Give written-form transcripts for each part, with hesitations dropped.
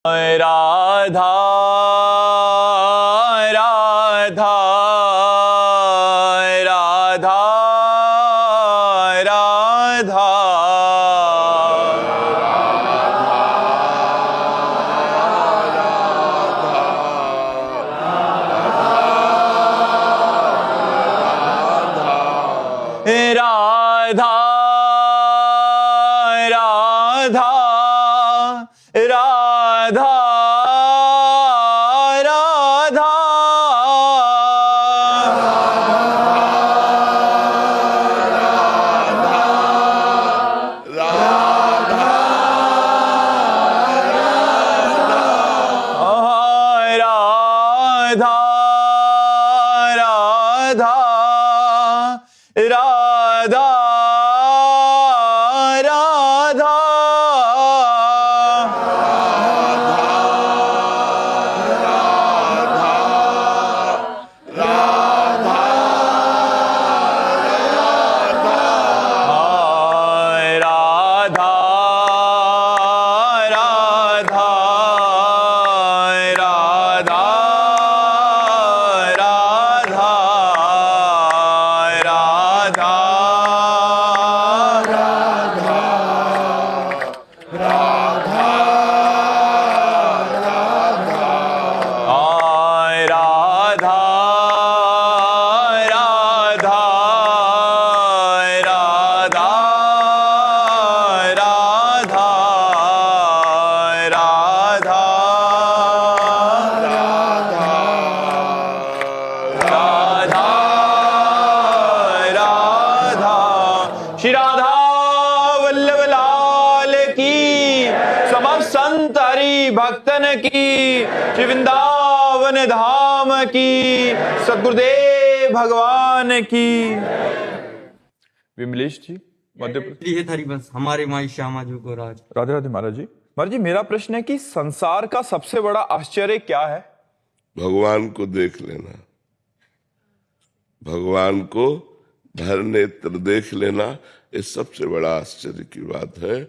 राधा राधा राधा राधा राधा राधा राधा राधा राधा राधा राधा राधा श्री राधा वल्लभ लाल की, समस्त संत हरि भक्तन की, श्री वृंदावन धाम की, सद्गुरुदेव भगवान की। विमलेश जी मध्य प्रदेश हरिवंश हमारे माई श्यामा जी को राज। राधे राधे महाराज जी। महाराज जी मेरा प्रश्न है कि संसार का सबसे बड़ा आश्चर्य क्या है? भगवान को देख लेना, भगवान को भर नेत्र देख लेना। ये सबसे बड़ा आश्चर्य की बात है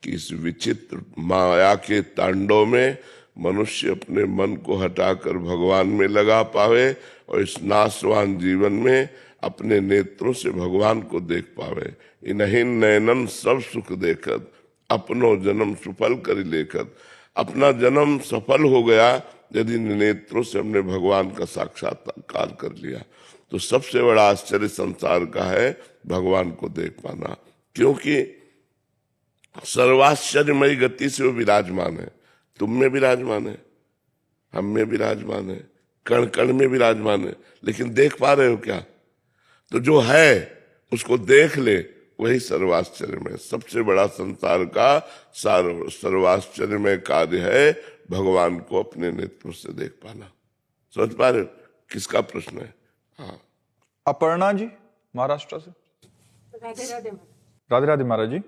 कि इस विचित्र माया के तांडव में मनुष्य अपने मन को हटाकर भगवान में लगा पावे और इस नाशवान जीवन में अपने नेत्रों से भगवान को देख पावे। इन्हीं नयनन सब सुख देखत अपनो जन्म सफल कर लेकर। अपना जन्म सफल हो गया यदि नेत्रों से हमने भगवान का साक्षात्कार कर लिया। तो सबसे बड़ा आश्चर्य संसार का है भगवान को देख पाना, क्योंकि सर्वाश्चर्यमयी गति से वो विराजमान है। तुम में विराजमान है, हम में विराजमान है, कण कण में विराजमान है, लेकिन देख पा रहे हो क्या? तो जो है उसको देख ले, वही सर्वाश्चर्यमय। सबसे बड़ा संसार का सर्वाश्चर्यमय कार्य है भगवान को अपने नेत्रों से देख पाना। समझ पा रहे हो किसका प्रश्न है? हाँ, अपर्णा जी महाराष्ट्र से। राधे राधे राधे राधे महाराज जी।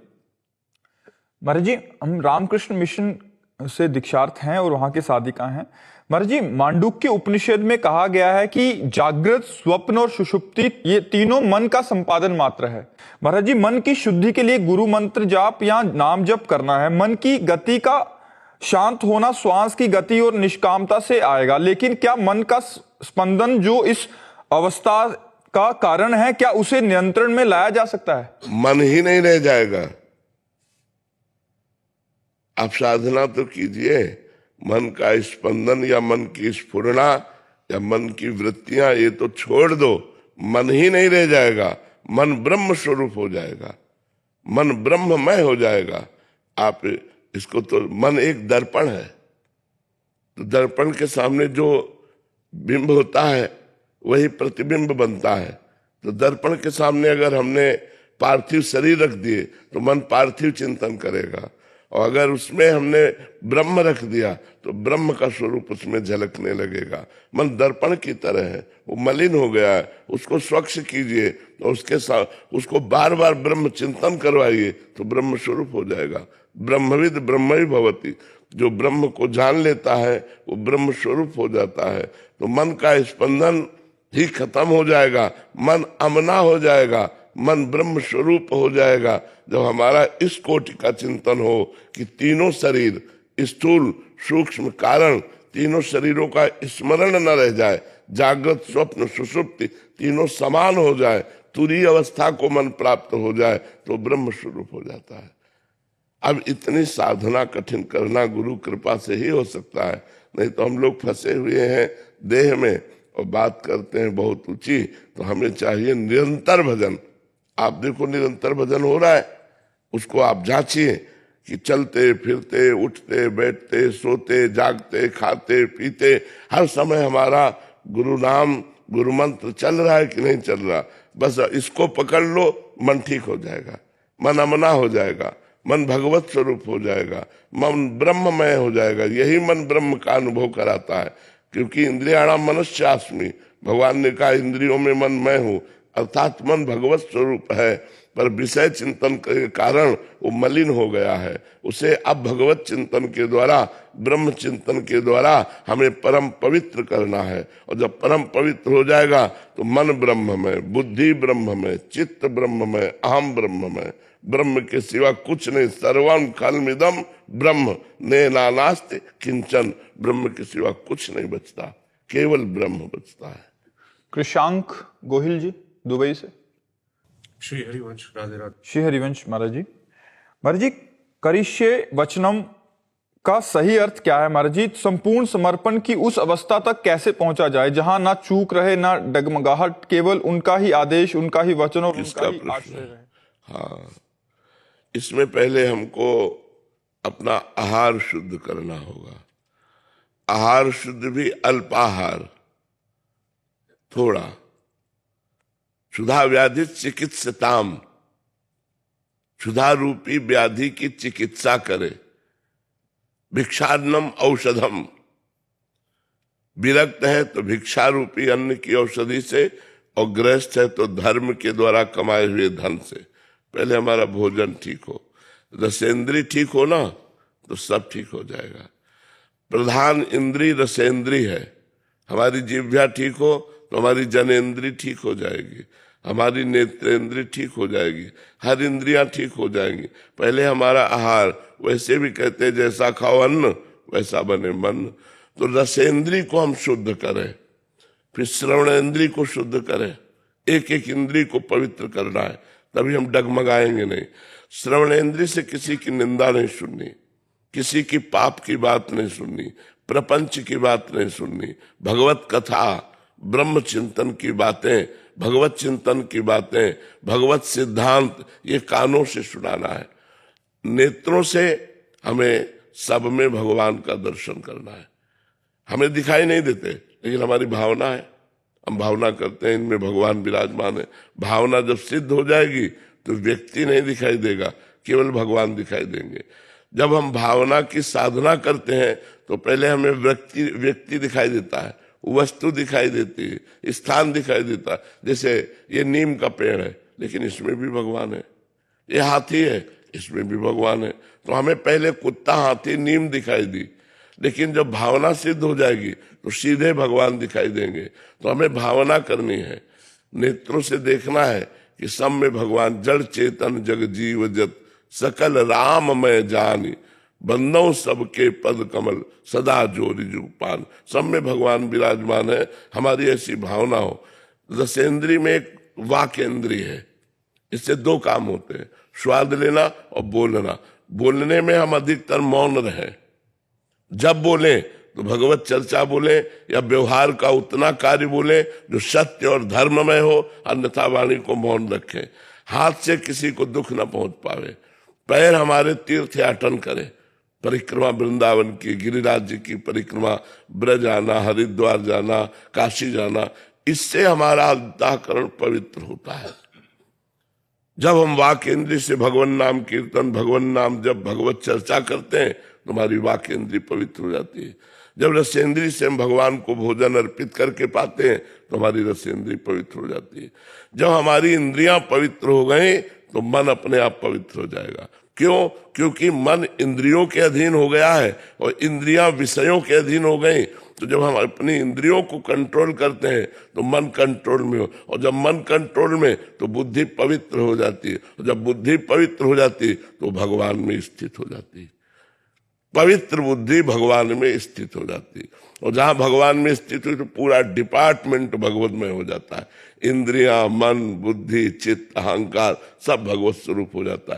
महाराज जी हम रामकृष्ण मिशन से दीक्षार्थ हैं और वहां के साधिका हैं। महाराज जी मांडुक्य उपनिषद में कहा गया है कि जागृत, स्वप्न और सुषुप्ति ये तीनों मन का संपादन मात्र है। महाराज जी मन की शुद्धि के लिए गुरु मंत्र जाप या नाम जप करना है। मन की गति का शांत होना श्वास की गति और निष्कामता से आएगा, लेकिन क्या मन का स्पंदन जो इस अवस्था का कारण है, क्या उसे नियंत्रण में लाया जा सकता है? मन ही नहीं रह जाएगा। आप साधना तो कीजिए, मन का स्पंदन या मन की स्फुरना या मन की वृत्तियां ये तो छोड़ दो, मन ही नहीं रह जाएगा। मन ब्रह्म स्वरूप हो जाएगा, मन ब्रह्ममय हो जाएगा। आप इसको तो मन एक दर्पण है, तो दर्पण के सामने जो बिंब होता है वही प्रतिबिंब बनता है। तो दर्पण के सामने अगर हमने पार्थिव शरीर रख दिए तो मन पार्थिव चिंतन करेगा, और अगर उसमें हमने ब्रह्म रख दिया तो ब्रह्म का स्वरूप उसमें झलकने लगेगा। मन दर्पण की तरह है, वो मलिन हो गया है, उसको स्वच्छ कीजिए और उसके साथ उसको बार बार ब्रह्म चिंतन करवाइए तो ब्रह्म स्वरूप हो जाएगा। ब्रह्मविद ब्रह्मई भवति, जो ब्रह्म को जान लेता है वो ब्रह्म स्वरूप हो जाता है। तो मन का स्पंदन ही खत्म हो जाएगा, मन अमना हो जाएगा, मन ब्रह्म स्वरूप हो जाएगा। जब हमारा इस कोटि का चिंतन हो कि तीनों शरीर स्थूल सूक्ष्म कारण तीनों शरीरों का स्मरण न रह जाए, जागृत स्वप्न सुषुप्ति तीनों समान हो जाए, तुरीय अवस्था को मन प्राप्त हो जाए तो ब्रह्म स्वरूप हो जाता है। अब इतनी साधना कठिन करना गुरु कृपा से ही हो सकता है, नहीं तो हम लोग फंसे हुए हैं देह में और बात करते हैं बहुत ऊंची। तो हमें चाहिए निरंतर भजन। आप देखो निरंतर भजन हो रहा है, उसको आप जांचिए कि चलते फिरते उठते बैठते सोते जागते खाते पीते हर समय हमारा गुरु नाम गुरु मंत्र चल रहा है कि नहीं चल रहा। बस इसको पकड़ लो, मन ठीक हो जाएगा, मन अमना हो जाएगा, मन भगवत स्वरूप हो जाएगा, मन ब्रह्ममय हो जाएगा। यही मन ब्रह्म का अनुभव कराता है, क्योंकि इंद्रियाणाम मनश्चास्मि, भगवान ने कहा इंद्रियों में मन मैं हूं, अर्थात मन भगवत स्वरूप है, पर विषय चिंतन के कारण वो मलिन हो गया है। उसे अब भगवत चिंतन के द्वारा ब्रह्म चिंतन के द्वारा हमें परम पवित्र करना है। और जब परम पवित्र हो जाएगा तो मन ब्रह्ममय, बुद्धि ब्रह्ममय, चित्त ब्रह्ममय, अहम ब्रह्ममय, ब्रह्म के सिवा कुछ नहीं। सर्वं खल्मिदं ब्रह्म ने नास्ति किंचन, ब्रह्म के सिवा कुछ नहीं बचता, केवल ब्रह्म बचता है। कृषांक गोहिल जी दुबई से। श्री हरिवंश राधे राधे। श्री हरिवंश महाराज जी। महाराज जी, करिष्ये वचनम का सही अर्थ क्या है महाराज जी? संपूर्ण समर्पण की उस अवस्था तक कैसे पहुंचा जाए जहां ना चूक रहे ना डगमगाहट, केवल उनका ही आदेश, उनका ही वचन और उनका ही आश्रय रहे? हाँ, इसमें पहले हमको अपना आहार शुद्ध करना होगा। आहार शुद्ध भी अल्पाहार, थोड़ा। क्षुधा व्याधि चिकित्सताम, क्षुधा रूपी व्याधि की चिकित्सा करे। भिक्षान्नम औषधम, विरक्त है तो भिक्षा रूपी अन्न की औषधि से, और गृहस्थ है तो धर्म के द्वारा कमाए हुए धन से। पहले हमारा भोजन ठीक हो, रसेंद्री ठीक हो ना तो सब ठीक हो जाएगा। प्रधान इंद्री रसेंद्री है। हमारी जिह्वा ठीक हो तो हमारी जनेंद्री ठीक हो जाएगी, हमारी नेत्रेंद्री ठीक हो जाएगी, हर इंद्रियां ठीक हो जाएंगी। पहले हमारा आहार, वैसे भी कहते जैसा खाओ अन्न वैसा बने मन। तो रसेंद्री को हम शुद्ध करें, फिर श्रवणेंद्री को शुद्ध करें। एक एक इंद्री को पवित्र करना है, तभी हम डगमगाएंगे नहीं। श्रवणेंद्री से किसी की निंदा नहीं सुननी, किसी की पाप की बात नहीं सुननी, प्रपंच की बात नहीं सुननी। भगवत कथा, ब्रह्म चिंतन की बातें, भगवत चिंतन की बातें, भगवत सिद्धांत, ये कानों से सुनाना है। नेत्रों से हमें सब में भगवान का दर्शन करना है। हमें दिखाई नहीं देते, लेकिन हमारी भावना है, हम भावना करते हैं इनमें भगवान विराजमान है। भावना जब सिद्ध हो जाएगी तो व्यक्ति नहीं दिखाई देगा, केवल भगवान दिखाई देंगे। जब हम भावना की साधना करते हैं तो पहले हमें व्यक्ति दिखाई देता है, वस्तु दिखाई देती है, स्थान दिखाई देता है। जैसे ये नीम का पेड़ है, लेकिन इसमें भी भगवान है। ये हाथी है, इसमें भी भगवान है। तो हमें पहले कुत्ता, हाथी, नीम दिखाई दी, लेकिन जब भावना सिद्ध हो जाएगी तो सीधे भगवान दिखाई देंगे। तो हमें भावना करनी है, नेत्रों से देखना है कि सब में भगवान। जड़ चेतन जग जीव जत सकल राम मैं जानी, बंदों सबके पद कमल सदा जोरी जुपान। सब में भगवान विराजमान है, हमारी ऐसी भावना हो। रसेंद्री में एक वाकेंद्री है, इससे दो काम होते हैं, स्वाद लेना और बोलना। बोलने में हम अधिकतर मौन रहे, जब बोले तो भगवत चर्चा बोले या व्यवहार का उतना कार्य बोले जो सत्य और धर्म में हो, अन्यथा वाणी को मौन रखें। हाथ से किसी को दुख न पहुंच पावे। पैर हमारे तीर्थ याटन करे, परिक्रमा वृंदावन की, गिरिराज जी की परिक्रमा, ब्रज आना, हरिद्वार जाना, काशी जाना, इससे हमारा अंतःकरण पवित्र होता है। जब हम वाक इंद्री से भगवान नाम कीर्तन, भगवान नाम जब भगवत चर्चा करते हैं तो हमारी वाक इंद्री पवित्र हो जाती है। जब रसेंद्री से हम भगवान को भोजन अर्पित करके पाते हैं तो हमारी रसेंद्री पवित्र हो जाती है। जब हमारी इंद्रियां पवित्र हो गई तो मन अपने आप पवित्र हो जाएगा। क्यों? क्योंकि मन इंद्रियों के अधीन हो गया है और इंद्रियां विषयों के अधीन हो गई। तो जब हम अपनी इंद्रियों को कंट्रोल करते हैं तो मन कंट्रोल में हो, और जब मन कंट्रोल में तो बुद्धि पवित्र हो जाती है, और जब बुद्धि पवित्र हो जाती है तो भगवान में स्थित हो जाती है। पवित्र बुद्धि भगवान में स्थित हो जाती है। और जहां भगवान में स्थित हुई तो पूरा डिपार्टमेंट भगवतमय हो जाता है। इंद्रियां, मन, बुद्धि, चित्त, अहंकार सब भगवत स्वरूप हो जाता है।